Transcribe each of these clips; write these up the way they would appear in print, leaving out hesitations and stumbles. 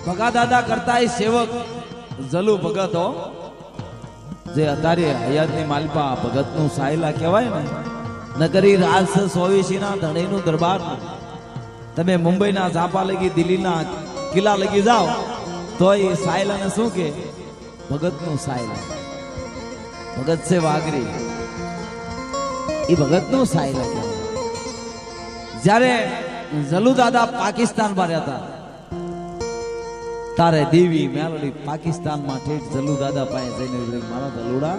ભગા દાદા કરતા એ સેવક જલુ ભગત હો, જે અત્યારે હયાતની માલપા ભગતનું સાયલા કહેવાય ને, નગરી રાસ સોવીસીના ધણીનું દરબાર. તમે મુંબઈના ઝાપા લગી, દિલ્હીના કિલ્લા લગી જાઓ તો એ સાયલાને શું કે? ભગતનું સાયલા. ભગત છે વાઘરી, એ ભગતનું સાયલા કહેવાય. જ્યારે જલુ દાદા પાકિસ્તાનમાં રહેતા તારે દેવી મેલડી પાકિસ્તાનમાં ઠેઠ જલુ દાદા પાસે જઈને મારા જલુડા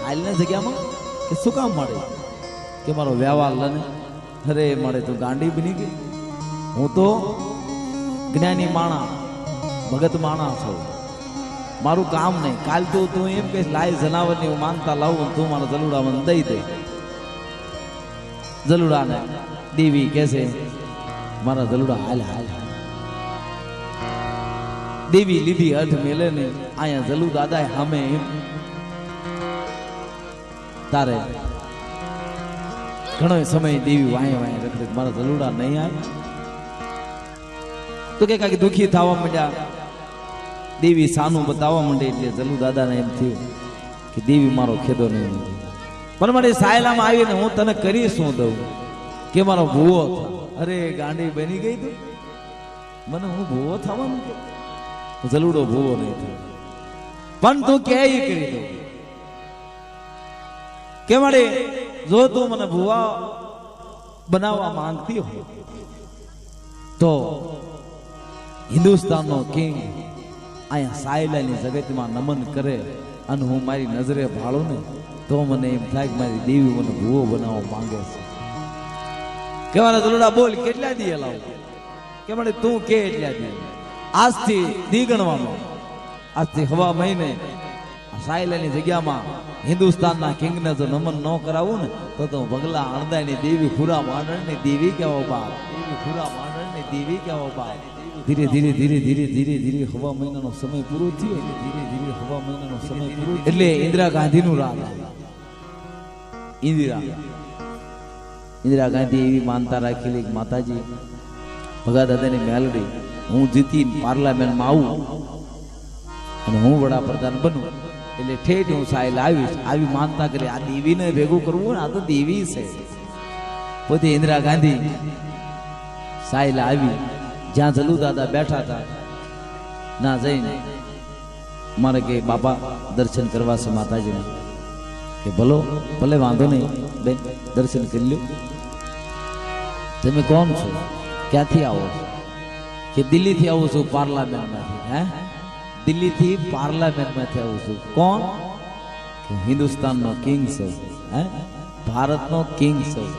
હાલની જગ્યામાં કે શું કામ મળે કે મારો વ્યવહાર લને? અરે મળે તું ગાંડી બની ગઈ, હું તો જ્ઞાની માણા ભગત માણા છું, મારું કામ નહીં. કાલ તો તું એમ કે લાય જનાવરની હું માનતા લાવું, તું મારા જલુડા મને દઈ દે. જલુડાને દેવી કે છે મારા જલુડા હાલ હાલ. દેવી લીધી અર્થ મેલે ને આયા જલુ દાદા સામે એમ તારે ઘણો સમય દેવી વાય વાય રખડે, મારા જલુડા નહીં આવે તો કે કાંઈક દુખી થવા માંડ્યા. દેવી સાનું બતાવવા માંડે એટલે જલુ દાદાને એમ થયું કે દેવી મારો ખેદો નહીં, પણ મારી સાયલામાં આવીને હું તને કરી શું દઉં કે મારો ભૂવો. અરે ગાંડી બની ગઈ તું, મને હું ભૂવો થવાનું કે જલુડો ભૂવો નહીં થયો, પણ તું કે કરી દઉં કે મળે જો તું મને ભૂવા બનાવવા માંગતી હોય તો હિન્દુસ્તાનનો કિંગ અહીંયા સાયલાની જગતમાં નમન કરે અને હું મારી નજરે ભાળું ને તો મને એમ થાય કે મારી દેવી મને ભૂવો બનાવવા માંગે છે. કેવાના જલુડા બોલ કેટલા દી લાવ કે મને તું કે એટલા દી. આજથી દી ગણવામાં, આજથી હવા મહિને સાયલાની જગ્યામાં હિન્દુસ્તાનના કિંગને જો નમન ન કરાવું ને તો ભગલા અણદાની દેવી ખુરા માંડણની દેવી કેવો બાપ, દેવી ખુરા માંડણની દેવી કેવો બાપ. ધીરે ધીરે ધીરે ધીરે ધીરે ધીરે હવા મહિનાનો સમય પૂરો થયો, એટલે ધીરે ધીરે હવા મહિનાનો સમય પૂરો એટલે ઇન્દિરા ગાંધીનું રાજ. ઇન્દિરા ગાંધી એવી માનતા રાખેલી માતાજી ભગા દાદાની મેલડી હું જીતી પાર્લામેન્ટમાં આવું અને હું વડાપ્રધાન બનું એટલે ઠેઠ હું સાયલ આવીશ, આવી માનતા કરી. આ દેવીને ભેગું કરવું ને, આ તો દેવી છે. પોતે ઇન્દિરા ગાંધી સાયલ આવી જ્યાં જલુ દાદા બેઠા હતા ના જઈને મારે કે બાપા દર્શન કરવા છે માતાજીને. કે ભલો ભલે વાંધો નહીં બેન, દર્શન કરી લ્યો. તમે કોણ છો, ક્યાંથી આવો છો? કે દિલ્હીથી આવું છું પાર્લામેન્ટમાંથી. હે, દિલ્હીથી પાર્લામેન્ટમાંથી આવું છું. કોણ? કે હિન્દુસ્તાનનો કિંગ છું, હે ભારતનો કિંગ છું.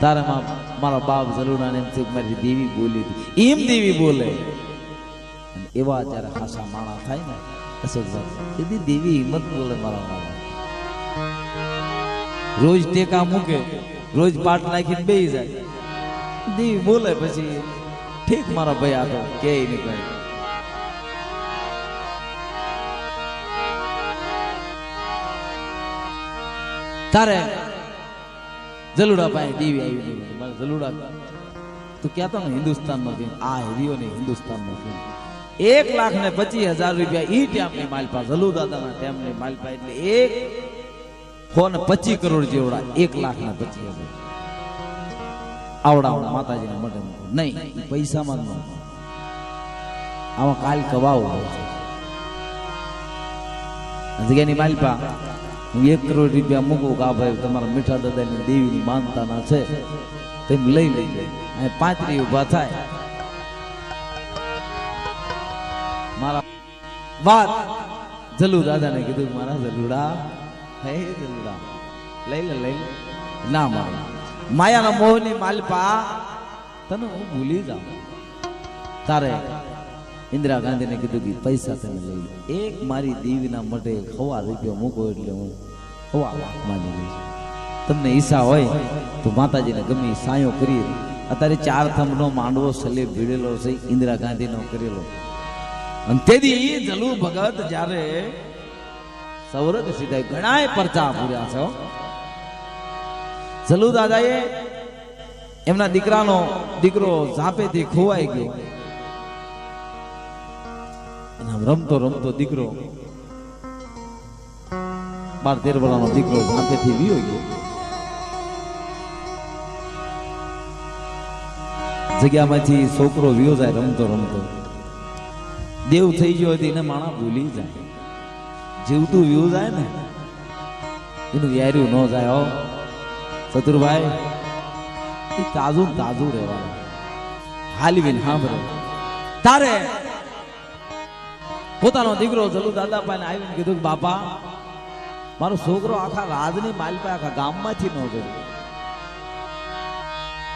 તારામાં મારા બાપ જલુડાને એમ થયું મારી દેવી બોલી હતી, એમ દેવી બોલે. એવા જ્યારે ખાસા માણા થાય ને અશોકભાઈ, દેવી હિંમત બોલે મારા મારા. રોજ ટેકા મૂકે, રોજ પાટ નાખીને બેસી જાય. દેવી બોલે પછી ઠીક મારા ભાઈ આ તો કે નહીં કઈ. તારે જલુડા પાસે દેવી આવી, મારા જલુડા તું કહેતો ને હિન્દુસ્તાનનો કિંગ, આ હિરિયો ને હિન્દુસ્તાનનો કિંગ. 1,25,000 રૂપિયા ઈ ટાઈમની માલપા, જલુ દાદાના ટાઈમની માલપા, એટલે 1,25 કરોડ જેવડા. 1,25,000 આવડા માતાજીના મઢે નહીં, પૈસામાં જ ન. આમાં કાલ કવાઓ જગ્યાની માલપા હું 1 કરોડ રૂપિયા મૂકું કે આ ભાઈ તમારા મીઠા દાદાની દેવીની માનતાના છે તેમ લઈ લઈ. અહીં 35 ઉભા થાય. મારા વાત જલુ દાદાને કીધું મારા જલુડા, હે જલુડા લઈ લે લઈ લે. ના મારા માયાના મોહની માલપા તને હું ભૂલી જાઉં. તારે ઇન્દિરા ગાંધીને કીધું કે પૈસા તમે લઈ લો. એક મારી દેવીના મઢે 1,000 રૂપિયા મૂકો એટલે હું 1,000 લાખ માની લઈશ. તમને ઈચ્છા હોય તો માતાજીને ગમે સાયો કરી. અત્યારે 4 થંભનો માંડવો સલેબ ભીડેલો છે ઇન્દિરા ગાંધીનો કરેલો. અને તેથી જલુ ભગત જ્યારે સૌરભ સીધા ઘણાય પરચા પૂર્યા છે. જલુ દાદાએ એમના દીકરો ઝાપેથી ખોવાઈ ગયો અને આમ રમતો રમતો દીકરો 12-13 વર્ષનો દીકરો ઝાંપેથી વિયો ગયો. જગ્યામાંથી છોકરો વિયો જાય રમતો રમતો. દેવ થઈ ગયો હતી એને માણા ભૂલી જાય. જીવતું વિયો જાય ને એનું યાર્યું ન જાય. હો ચતુરભાઈ, એ તાજું તાજું રહેવાનું. હાલવીને સાંભળે તારે પોતાનો દીકરો જલુ દાદા પાસે આવીને કીધું કે બાપા, મારો છોકરો આખા રાજની માલપા આખા ગામમાંથી ન ગયો.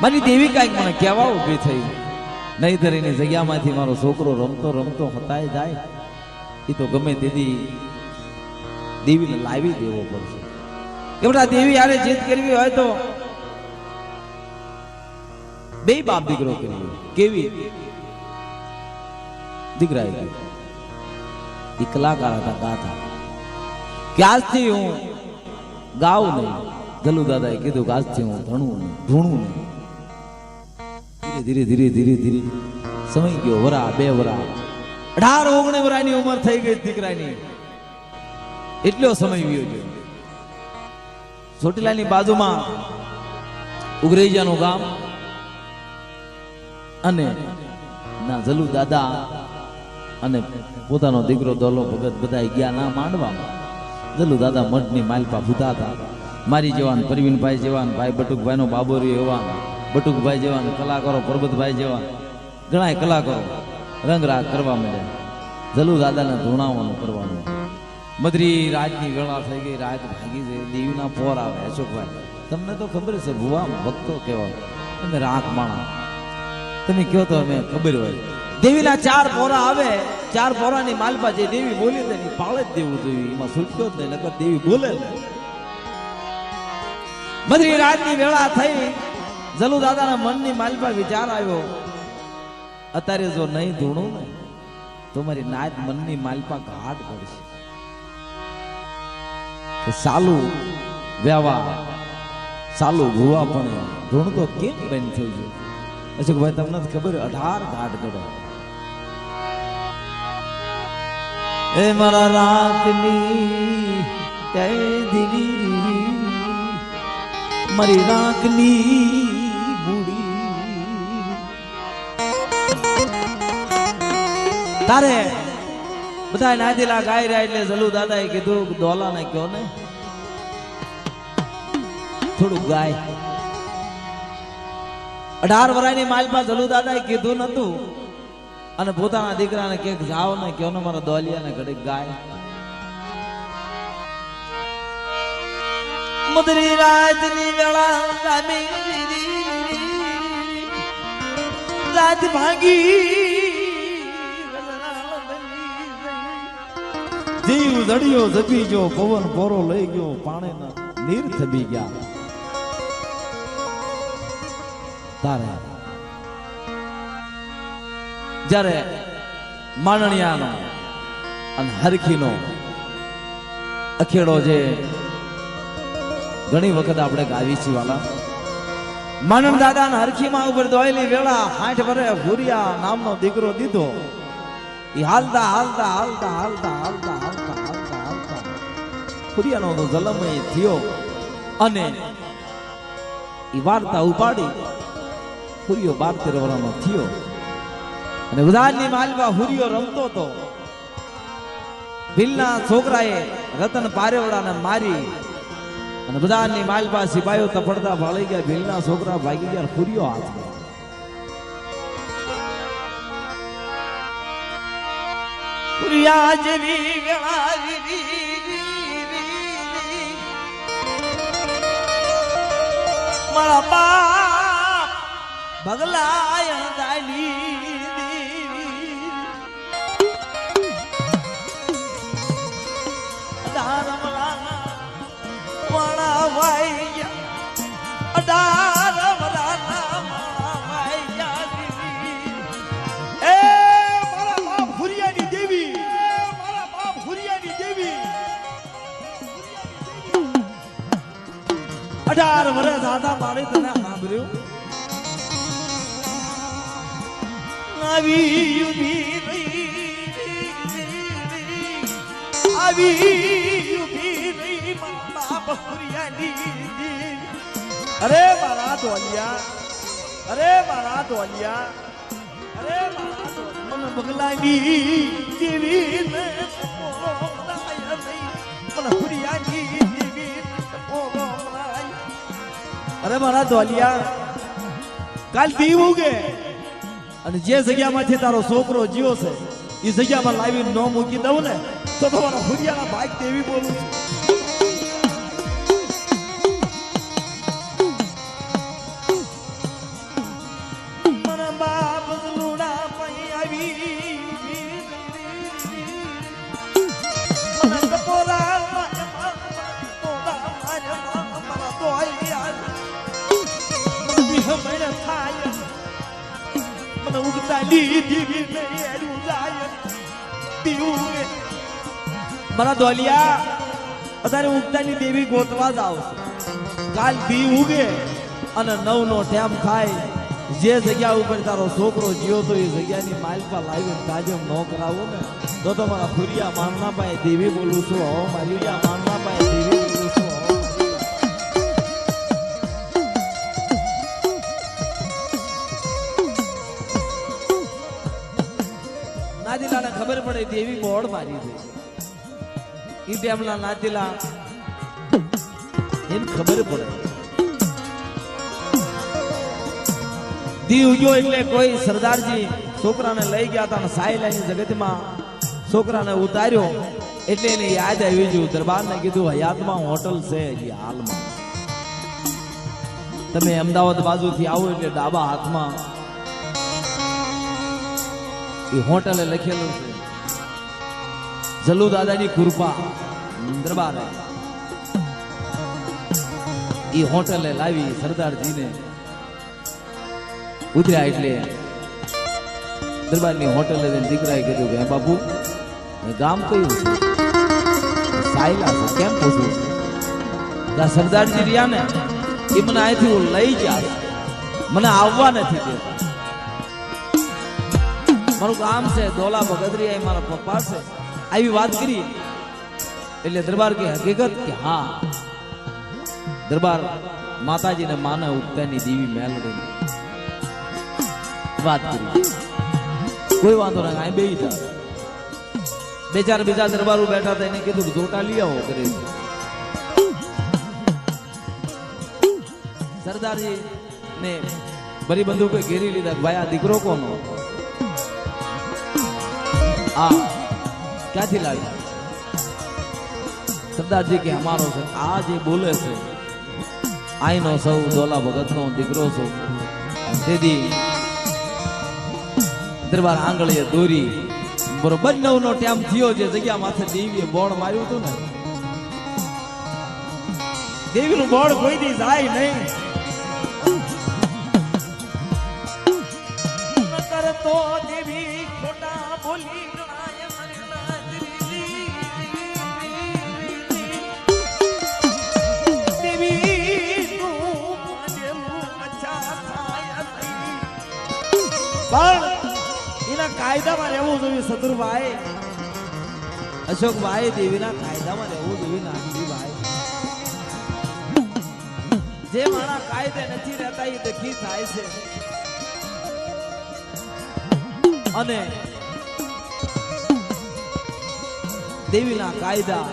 મારી દેવી કાંઈક મને કહેવા ઊભી થઈ, નહીંતર એની જગ્યામાંથી મારો છોકરો રમતો રમતો હતાય જાય. એ તો ગમે તેથી દેવીને લાવી દેવો પડશે. એવડા દેવી યારે જીત કરવી હોય તો બે બાપ દીકરો કરવી. કેવી દીકરા એ કલાકાર હતા, ગાતા કે આજથી હું ગાઉં નહીં. જલુ દાદાએ કીધું કે આજથી હું ધૂણું નહીં. ધીરે ધીરે ધીરે ધીરે સમય ગયો. વરા 2 વરા 18-19 વરાની ઉંમર થઈ ગઈ દીકરાની. એટલો સમય વિયો ગયો. ચોટીલાની બાજુમાં ઉગરેજાનું ગામ અને ના જલુ દાદા અને પોતાનો દીકરો દોલો ભગત બધા ગયા ના માંડવામાં. જલુ દાદા મઠની માલપા ભૂતા હતા. મારી જવાન, પરવીનભાઈ જવાન, ભાઈ બટુકભાઈ નો બાબોરી એવા, બટુકભાઈ જવાન, કલાકારો પરબતભાઈ જેવા ઘણા કલાકારો રંગરાગ કરવા માંડ્યા. જલુ દાદાને ધૂણાવવાનું કરવાનું. મધરી રાતની વેળા થઈ ગઈ, રાત ભાગી જાય. દેવીના પોર આવે. અશોકભાઈ, તમને તો ખબર છે ભુવા ભક્તો કેવા, તમે રાખ માણા, તમે કહો તો અમે ખબર હોય. દેવીના 4 પોરા આવે. 4 પોરાની માલપા જે દેવી બોલી દે ને પાળે જ દેવું જોઈએ. એમાં છૂટક્યો જ નહીં, નકર દેવી બોલે ને. મધરી રાતની વેળા થઈ. જલુ દાદાના મનની માલપા વિચાર આવ્યો, અત્યારે જો નહીં ધૂણું ને તો મારી નાત મનની માલપા ઘાટ પડશે. સાલુ વ્યવહાર, સાલુ ભુવા પણ ધૂણ તો કેમ બંધ થઈ ગયું? અશોકભાઈ, તમને ખબર 18 ઘાટ ગડો. એ મારા રાખની જય દીવી, મારી રાખની બુડી. તારે બધા નાદીલા ગાય રહ્યા એટલે જલુ દાદાએ કીધું દોલા ને કયો ને થોડું ગાય. 18 વર્ષની માલમાં જલુ દાદાએ કીધું નતું અને પોતાના દીકરાને કે જાઓ ને કયો ને મારા દોલિયાને ઘડીક ગાય. મધરી રાતની વેળા રાત ભાગી, જીવ જડિયો જપી ગયો, પવન પોરો લઈ ગયો, પાણીના નીર થબી ગયા. તારે જ્યારે માનણિયાનો અને હરખીનો અખેડો જે ઘણી વખત આપણે ગાવી છીએ વાલા, માનણ દાદા ને હરખીમાં ઉપર દોયેલી વેળા 60 વર્ષે ભૂરિયા નામનો દીકરો દીધો. એ હાલતા હાલતા હાલતા હાલતા હાલતા હાલતા હાલતા હાલતા ભૂરિયાનો તો જન્મ થયો અને એ વાર્તા ઉપાડી. ભૂરિયો 12-13 વર્ષનો થયો અને ઉધારની માલમાં ભૂરિયો રમતો હતો. ભીલના છોકરાએ રતન પારેવડાને મારી અને બધાની માલપા સિપાહીઓ તપડતા ભાળી ગયા. ભીલના છોકરા ભાગી ગયા. ફૂર્યો હાથ ફૂરિયા જેવી વેળા મારા બાપ ભગલાય દાલી વર્ષ દાદા મારે તને સાંભળ્યું આવી આવી ઉભી રહી મારા બહુરિયાની અરે મારા ધોલિયા અરે મારા ધોલિયા અરે મારા મન બગલાની દેવી ને બહુરિયાની દેવી અરે મારા ધોલિયા કાલ દીવ ઉગે અને જે જગ્યામાંથી તારો છોકરો જીવો છે એ જગ્યામાં લાવી ન મૂકી દઉં ને તો તમારા ભુરિયાના ભાઈ દેવી બોલું છું. મને બાપ લુડા પઈ આવી મને ટપોરા મારા દોયા મને થાય મને ઉગતા દીવી નહીં જાય દીવું મારા ધોલિયા અત્યારે ઉગતાની દેવી ગોતવા જ આવશે. કાલ દી ઉગે અને 9 નો ટાઈમ થાય જે જગ્યા ઉપર તારો છોકરો જીવો તો એ જગ્યાની માલપા લાવી તાજમ ન કરાવો ને તો મારા ફુરિયા માનના પાસે દેવી બોલું છું. હો મારી માનના પાસે દેવી બોલું છું. નાદીલાને ખબર પડે દેવી બોર્ડ મારી છે. ઈ ટાઈમના નાદીલા એને ખબર પડે દીવ ગયો એટલે કોઈ સરદારજી છોકરાને લઈ ગયા હતા અને સાયલાની જગતમાં છોકરાને ઉતાર્યો એટલે એને યાદ આવી ગયું. દરબારને કીધું હયાતમાં હોટલ છે હજી હાલમાં તમે અમદાવાદ બાજુથી આવો એટલે ડાબા હાથમાં એ હોટલે લખેલું છે જલુ દાદાની કૃપા દરબારે. એ હોટલે લાવી સરદારજીને ઉતર્યા એટલે દરબારની હોટલે દીકરાએ કીધું કે બાપુ ગામ કયું છે? સાયલા છે. કેમ પૂછું? સરદારજી રહ્યા ને એ મને અહીંથી લઈ જાય મને આવવા નથી દેતા. મારું ગામ છે દોલા બગદરિયા મારા પપ્પા છે. આવી વાત કરી એટલે દરબાર કે હકીકત કે હા. દરબાર માતાજીને માને ઉગતાની દેવી મેલડી વાત કરી. કોઈ વાંધો ના કાંઈ બેહી જા. બે ચાર બીજા દરબારો બેઠા હતા એને કીધું જોટા લઈ આવો કરે. સરદારજી ને બરી બંદૂકો ઘેરી લીધા. ભાઈ આ દીકરો કોનો? આ ક્યાંથી લાવી? સરદારજી કે અમારો છે. આ જે બોલે છે આઈનો સૌ દોલા ભગતનો દીકરો છું. તેથી દરબાર આંગળીએ દોરી બરોબર 9 નો ટાઈમ થયો જે જગ્યા માથે દેવીએ બોર્ડ માર્યું હતું ને દેવીનું બોર્ડ કોઈ દી જાય નહીં. તો દેવી ખોટા બોલી પણ એના કાયદામાં રહેવું જોઈએ. સદુરભાઈ અશોકભાઈ દેવીના કાયદામાં રહેવું જોઈએ. નાગજીભાઈ જે મારા કાયદે નથી રહેતા એ દખી થાય છે. અને દેવીના કાયદા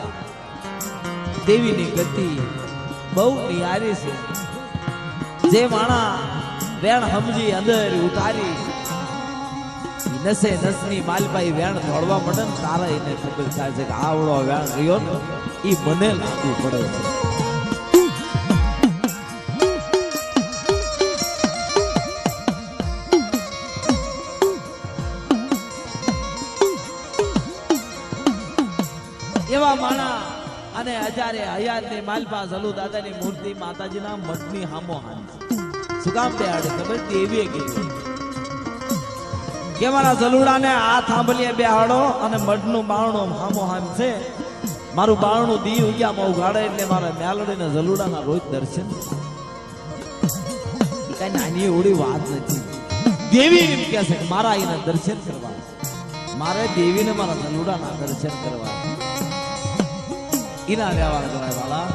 દેવીની ગતિ બહુ નિહારી છે. જે માણા વેણ સમજી અંદર ઉતારી નસે નસની માલપાઈ વેણ દોડવા પડે ને તારા એને ખબર થાય છે કે આવડો વેણ રહ્યો ને એ મને લાગુ પડે છે. એવા માણા અને હજારે હયાતની માલપા જલુ દાદાની મૂર્તિ માતાજીના મઠની હામો હામ શું કામ બેહાડે ખબર? દેવીએ કીધું કે મારા જલુડાને આ થાંભલીએ બેહાડો અને મઢનું બારણું હામો હામ છે. મારું બારણું દી ઉગ્યામાં ઉઘાડે એટલે મારા મેલડીને જલુડાના રોજ દર્શન. કઈ નાની એવડી વાત નથી. દેવી એમ કે છે કે મારા એને દર્શન કરવા, મારે દેવીને મારા જલુડાના દર્શન કરવા. એના વ્યવહાર કરાય વાલા